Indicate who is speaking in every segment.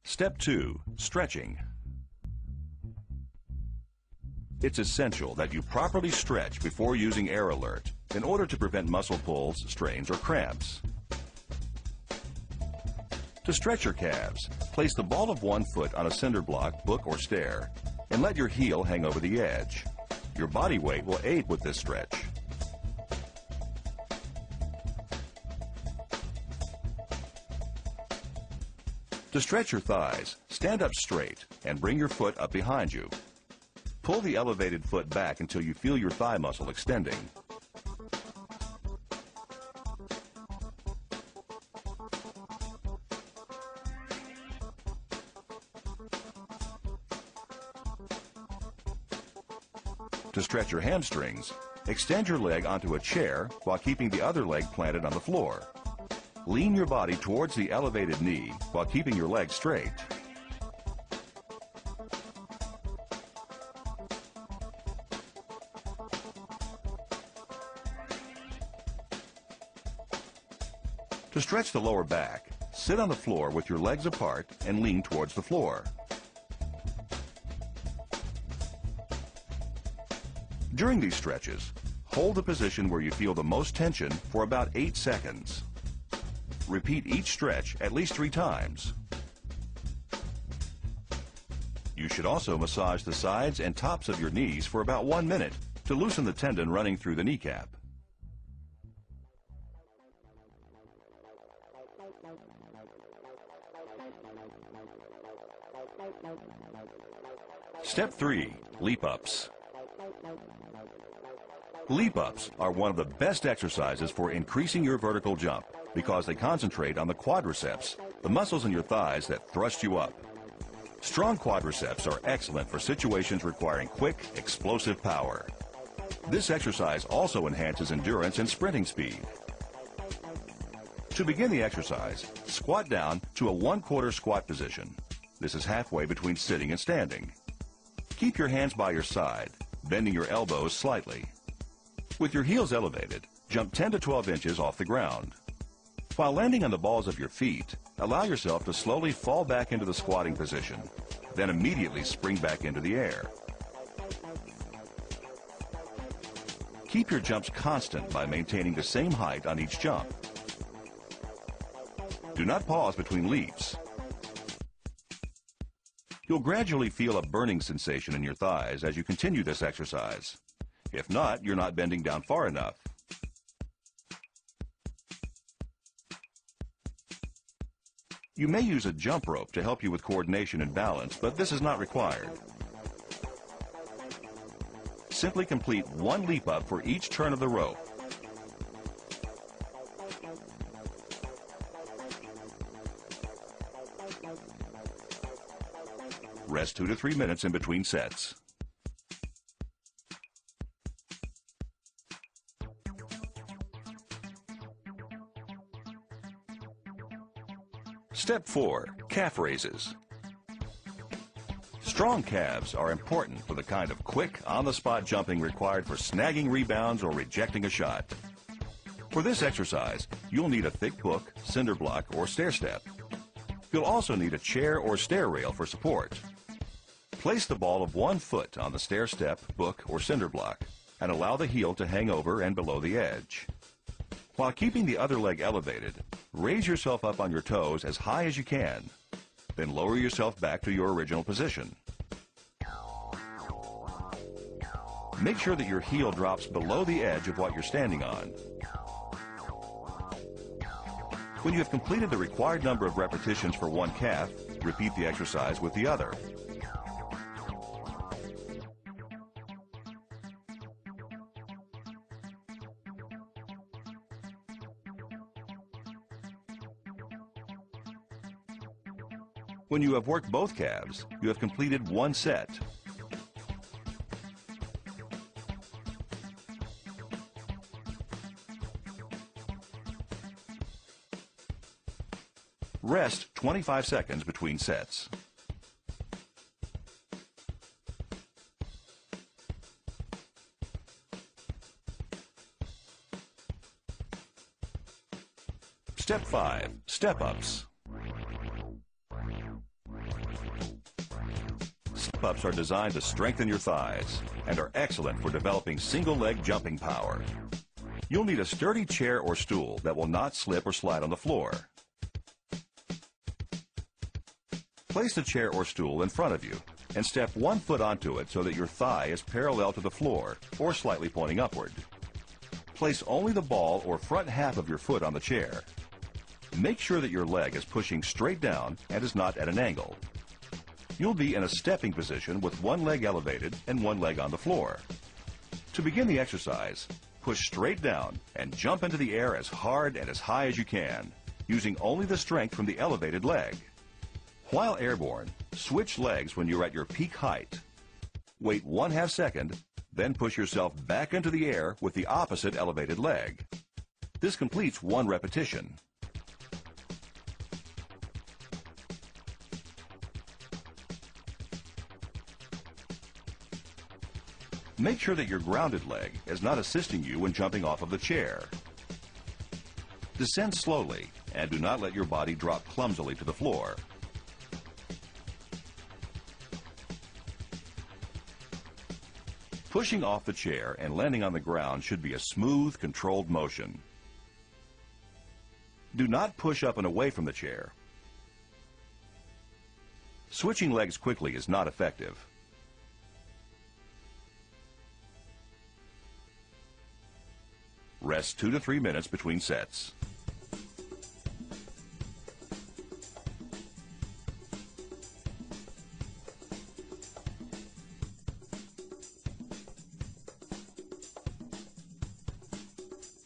Speaker 1: Step 2. Stretching. It's essential that you properly stretch before using Air Alert in order to prevent muscle pulls, strains, or cramps. To stretch your calves, place the ball of one foot on a cinder block, book, or stair, and let your heel hang over the edge. Your body weight will aid with this stretch. To stretch your thighs, stand up straight and bring your foot up behind you. Pull the elevated foot back until you feel your thigh muscle extending. To stretch your hamstrings, extend your leg onto a chair while keeping the other leg planted on the floor. Lean your body towards the elevated knee while keeping your leg straight. To stretch the lower back, sit on the floor with your legs apart and lean towards the floor. During these stretches, hold the position where you feel the most tension for about 8 seconds. Repeat each stretch at least 3 times. You should also massage the sides and tops of your knees for about 1 minute to loosen the tendon running through the kneecap. Step 3. Leap-ups. Leap-ups are one of the best exercises for increasing your vertical jump because they concentrate on the quadriceps, the muscles in your thighs that thrust you up. Strong quadriceps are excellent for situations requiring quick, explosive power. This exercise also enhances endurance and sprinting speed. To begin the exercise, squat down to a 1/4 squat position. This is halfway between sitting and standing. Keep your hands by your side, bending your elbows slightly. With your heels elevated, jump 10 to 12 inches off the ground. While landing on the balls of your feet, allow yourself to slowly fall back into the squatting position, then immediately spring back into the air. Keep your jumps constant by maintaining the same height on each jump. Do not pause between leaps. You'll gradually feel a burning sensation in your thighs as you continue this exercise. If not, you're not bending down far enough. You may use a jump rope to help you with coordination and balance, but this is not required. Simply complete 1 leap up for each turn of the rope. Rest 2 to 3 minutes in between sets. Step 4. Calf raises. Strong calves are important for the kind of quick, on-the-spot jumping required for snagging rebounds or rejecting a shot. For this exercise, you'll need a thick book, cinder block, or stair step. You'll also need a chair or stair rail for support. Place the ball of 1 foot on the stair step, book, or cinder block, and allow the heel to hang over and below the edge. While keeping the other leg elevated, raise yourself up on your toes as high as you can. Then lower yourself back to your original position. Make sure that your heel drops below the edge of what you're standing on. When you have completed the required number of repetitions for one calf, repeat the exercise with the other. When you have worked both calves, you have completed one set. Rest 25 seconds between sets. Step 5. Step-ups. Jump-ups are designed to strengthen your thighs and are excellent for developing single-leg jumping power. You'll need a sturdy chair or stool that will not slip or slide on the floor. Place the chair or stool in front of you and step one foot onto it so that your thigh is parallel to the floor or slightly pointing upward. Place only the ball or front half of your foot on the chair. Make sure that your leg is pushing straight down and is not at an angle. You'll be in a stepping position with one leg elevated and one leg on the floor. To begin the exercise, push straight down and jump into the air as hard and as high as you can, using only the strength from the elevated leg. While airborne, switch legs when you're at your peak height. Wait 1/2 second, then push yourself back into the air with the opposite elevated leg. This completes one repetition. Make sure that your grounded leg is not assisting you when jumping off of the chair. Descend slowly and do not let your body drop clumsily to the floor. Pushing off the chair and landing on the ground should be a smooth, controlled motion. Do not push up and away from the chair. Switching legs quickly is not effective. Rest 2 to 3 minutes between sets.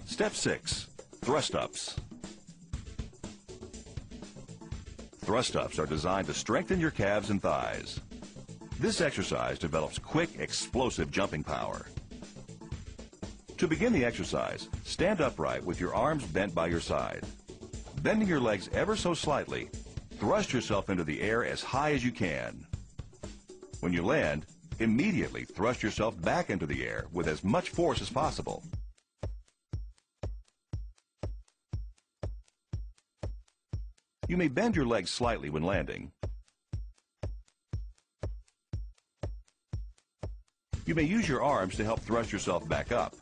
Speaker 1: Step 6. Thrust-ups. Thrust-ups are designed to strengthen your calves and thighs. This exercise develops quick, explosive jumping power. To begin the exercise, stand upright with your arms bent by your side. Bending your legs ever so slightly, thrust yourself into the air as high as you can. When you land, immediately thrust yourself back into the air with as much force as possible. You may bend your legs slightly when landing. You may use your arms to help thrust yourself back up.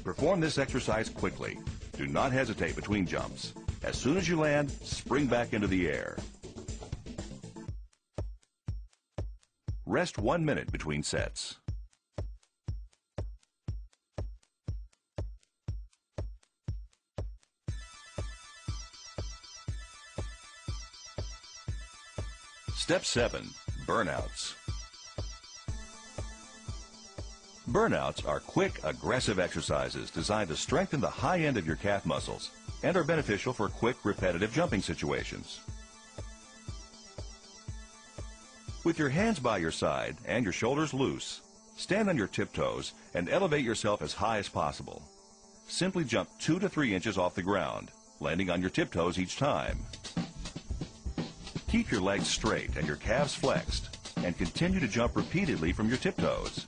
Speaker 1: Perform this exercise quickly. Do not hesitate between jumps. As soon as you land, spring back into the air. Rest 1 minute between sets. Step 7. Burnouts. Burnouts are quick, aggressive exercises designed to strengthen the high end of your calf muscles and are beneficial for quick, repetitive jumping situations. With your hands by your side and your shoulders loose, stand on your tiptoes and elevate yourself as high as possible. Simply jump 2 to 3 inches off the ground, landing on your tiptoes each time. Keep your legs straight and your calves flexed, and continue to jump repeatedly from your tiptoes.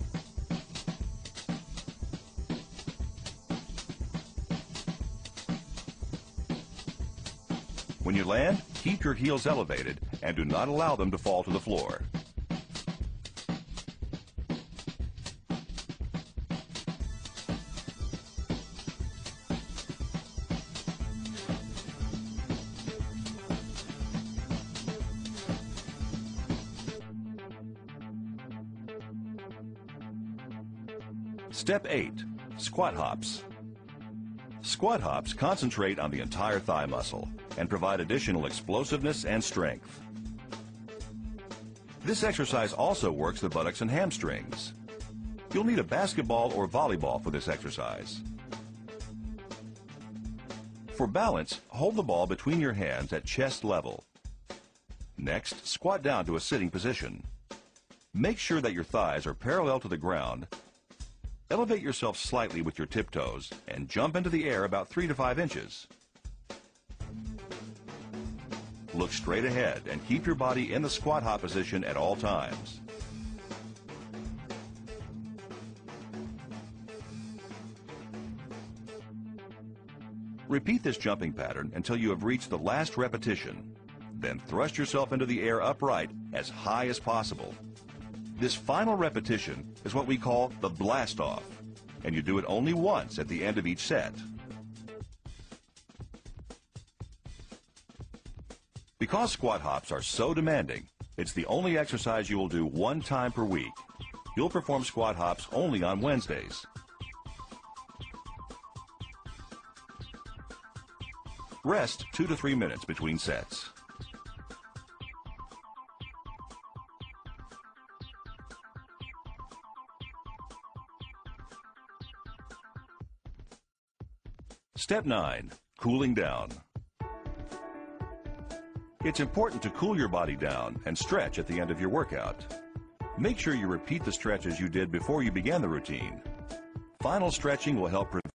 Speaker 1: When you land, keep your heels elevated and do not allow them to fall to the floor. Step 8. Squat hops. Squat hops concentrate on the entire thigh muscle and provide additional explosiveness and strength. This exercise also works the buttocks and hamstrings. You'll need a basketball or volleyball for this exercise. For balance, hold the ball between your hands at chest level. Next, squat down to a sitting position. Make sure that your thighs are parallel to the ground. Elevate yourself slightly with your tiptoes and jump into the air about 3 to 5 inches. Look straight ahead and keep your body in the squat hop position at all times. Repeat this jumping pattern until you have reached the last repetition. Then thrust yourself into the air upright as high as possible. This final repetition is what we call the blast-off, and you do it only once at the end of each set. Because squat hops are so demanding, it's the only exercise you will do one time per week. You'll perform squat hops only on Wednesdays. Rest 2 to 3 minutes between sets. Step 9. Cooling down. It's important to cool your body down and stretch at the end of your workout. Make sure you repeat the stretches you did before you began the routine. Final stretching will help prevent